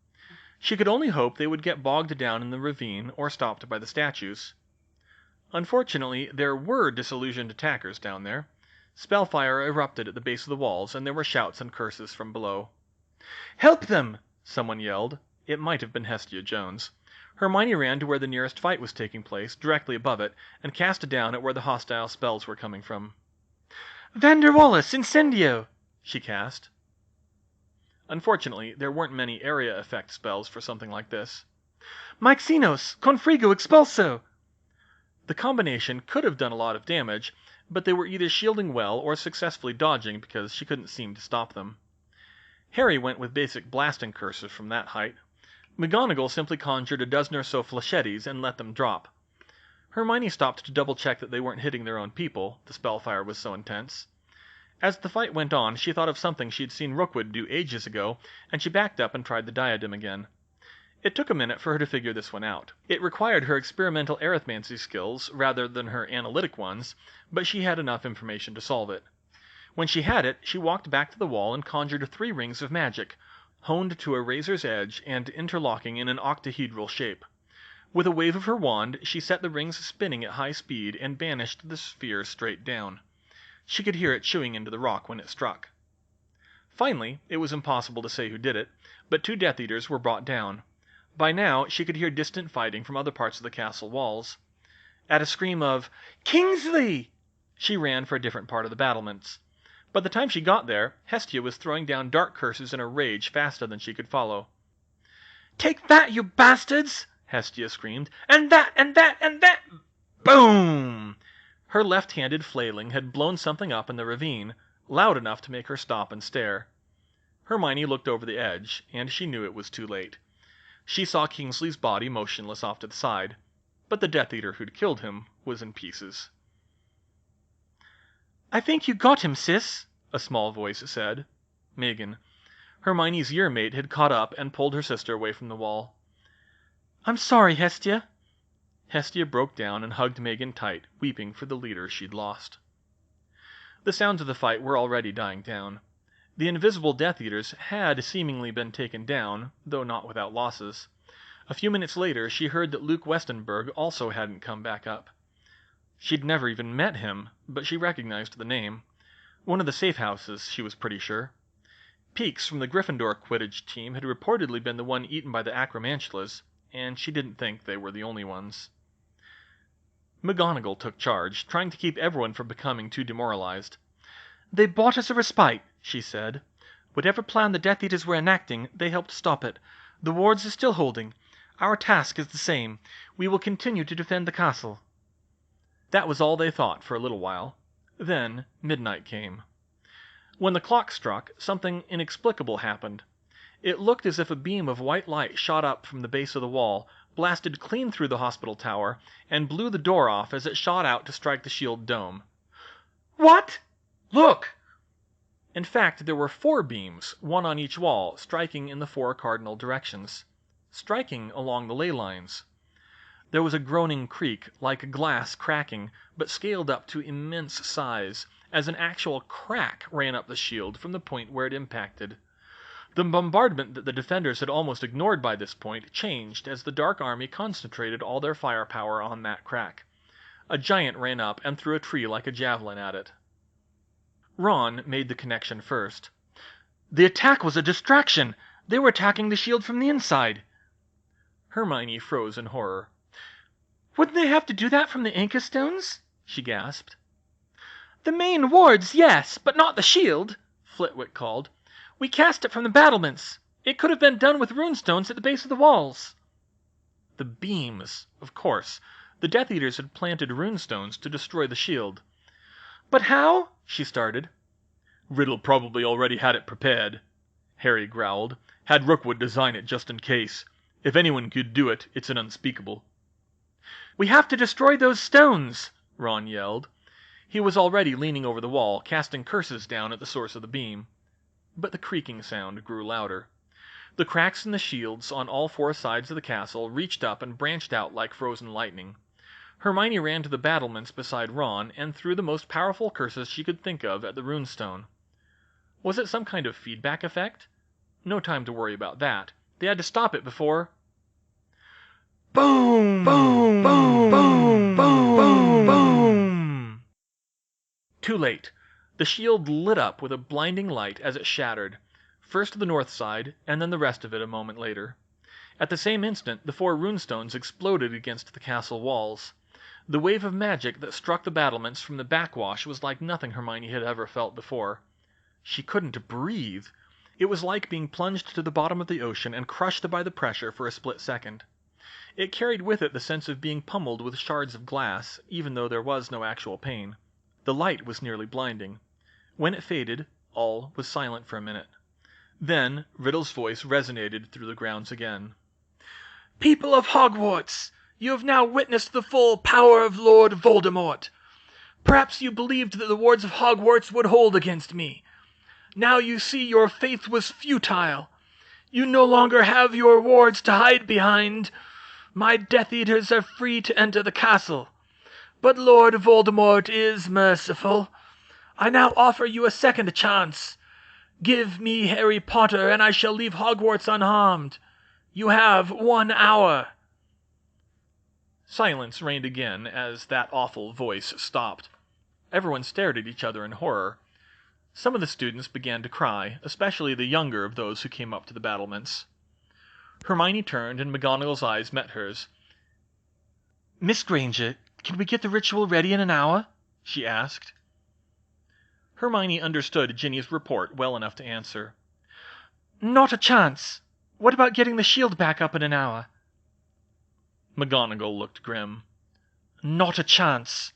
She could only hope they would get bogged down in the ravine or stopped by the statues. Unfortunately, there were disillusioned attackers down there. Spellfire erupted at the base of the walls, and there were shouts and curses from below. "Help them!" someone yelled. It might have been Hestia Jones. Hermione ran to where the nearest fight was taking place, directly above it, and cast down at where the hostile spells were coming from. "Vander Wallace, Incendio!" she cast. Unfortunately, there weren't many area effect spells for something like this. "Mike Xenos, Confrigo Expulso!" The combination could have done a lot of damage, but they were either shielding well or successfully dodging because she couldn't seem to stop them. Harry went with basic blasting curses from that height. McGonagall simply conjured a dozen or so flechettes and let them drop. Hermione stopped to double-check that they weren't hitting their own people, the spellfire was so intense. As the fight went on, she thought of something she'd seen Rookwood do ages ago, and she backed up and tried the diadem again. It took a minute for her to figure this one out. It required her experimental arithmancy skills rather than her analytic ones, but she had enough information to solve it. When she had it, she walked back to the wall and conjured 3 rings of magic, honed to a razor's edge and interlocking in an octahedral shape. With a wave of her wand, she set the rings spinning at high speed and banished the sphere straight down. She could hear it chewing into the rock when it struck. Finally, it was impossible to say who did it, but 2 Death Eaters were brought down. By now, she could hear distant fighting from other parts of the castle walls. At a scream of, "Kingsley!" she ran for a different part of the battlements. By the time she got there, Hestia was throwing down dark curses in a rage faster than she could follow. "Take that, you bastards!" Hestia screamed. "And that, and that, and that!" Boom! Her left-handed flailing had blown something up in the ravine, loud enough to make her stop and stare. Hermione looked over the edge, and she knew it was too late. She saw Kingsley's body motionless off to the side, but the Death Eater who'd killed him was in pieces. "I think you got him, sis," a small voice said. Megan. Hermione's year-mate had caught up and pulled her sister away from the wall. "I'm sorry, Hestia." Hestia broke down and hugged Megan tight, weeping for the leader she'd lost. The sounds of the fight were already dying down. The invisible Death Eaters had seemingly been taken down, though not without losses. A few minutes later, she heard that Luke Westenberg also hadn't come back up. She'd never even met him, but she recognized the name. One of the safe houses, she was pretty sure. Peaks from the Gryffindor Quidditch team had reportedly been the one eaten by the Acromantulas, and she didn't think they were the only ones. McGonagall took charge, trying to keep everyone from becoming too demoralized. "They bought us a respite," she said. "Whatever plan the Death Eaters were enacting, they helped stop it. The wards are still holding. Our task is the same. We will continue to defend the castle." That was all they thought for a little while. Then midnight came. When the clock struck, something inexplicable happened. It looked as if a beam of white light shot up from the base of the wall, blasted clean through the hospital tower, and blew the door off as it shot out to strike the shield dome. "What? Look!" In fact, there were 4 beams, one on each wall, striking in the 4 cardinal directions. Striking along the ley lines. There was a groaning creak, like glass cracking, but scaled up to immense size, as an actual crack ran up the shield from the point where it impacted. The bombardment that the defenders had almost ignored by this point changed as the Dark Army concentrated all their firepower on that crack. A giant ran up and threw a tree like a javelin at it. Ron made the connection first. "The attack was a distraction! They were attacking the shield from the inside!" Hermione froze in horror. "Wouldn't they have to do that from the Inca stones?" she gasped. "The main wards, yes, but not the shield," Flitwick called. "We cast it from the battlements. It could have been done with runestones at the base of the walls." The beams, of course. The Death Eaters had planted runestones to destroy the shield. "But how?" she started. "Riddle probably already had it prepared," Harry growled. "Had Rookwood design it just in case. If anyone could do it, it's an unspeakable." "We have to destroy those stones!" Ron yelled. He was already leaning over the wall, casting curses down at the source of the beam. But the creaking sound grew louder. The cracks in the shields on all 4 sides of the castle reached up and branched out like frozen lightning. Hermione ran to the battlements beside Ron and threw the most powerful curses she could think of at the runestone. Was it some kind of feedback effect? No time to worry about that. They had to stop it before... Boom! Boom! Boom! Boom! Boom! Boom! Too late. The shield lit up with a blinding light as it shattered. First the north side, and then the rest of it a moment later. At the same instant, the 4 runestones exploded against the castle walls. The wave of magic that struck the battlements from the backwash was like nothing Hermione had ever felt before. She couldn't breathe. It was like being plunged to the bottom of the ocean and crushed by the pressure for a split second. It carried with it the sense of being pummeled with shards of glass, even though there was no actual pain. The light was nearly blinding. When it faded, all was silent for a minute. Then Riddle's voice resonated through the grounds again. "People of Hogwarts, you have now witnessed the full power of Lord Voldemort. Perhaps you believed that the wards of Hogwarts would hold against me. Now you see your faith was futile. You no longer have your wards to hide behind. My Death Eaters are free to enter the castle. But Lord Voldemort is merciful. I now offer you a second chance. Give me Harry Potter, and I shall leave Hogwarts unharmed. You have 1 hour." Silence reigned again as that awful voice stopped. Everyone stared at each other in horror. Some of the students began to cry, especially the younger of those who came up to the battlements. Hermione turned, and McGonagall's eyes met hers. "Miss Granger, can we get the ritual ready in an hour?" she asked. Hermione understood Ginny's report well enough to answer. "Not a chance. What about getting the shield back up in an hour?" McGonagall looked grim. "Not a chance.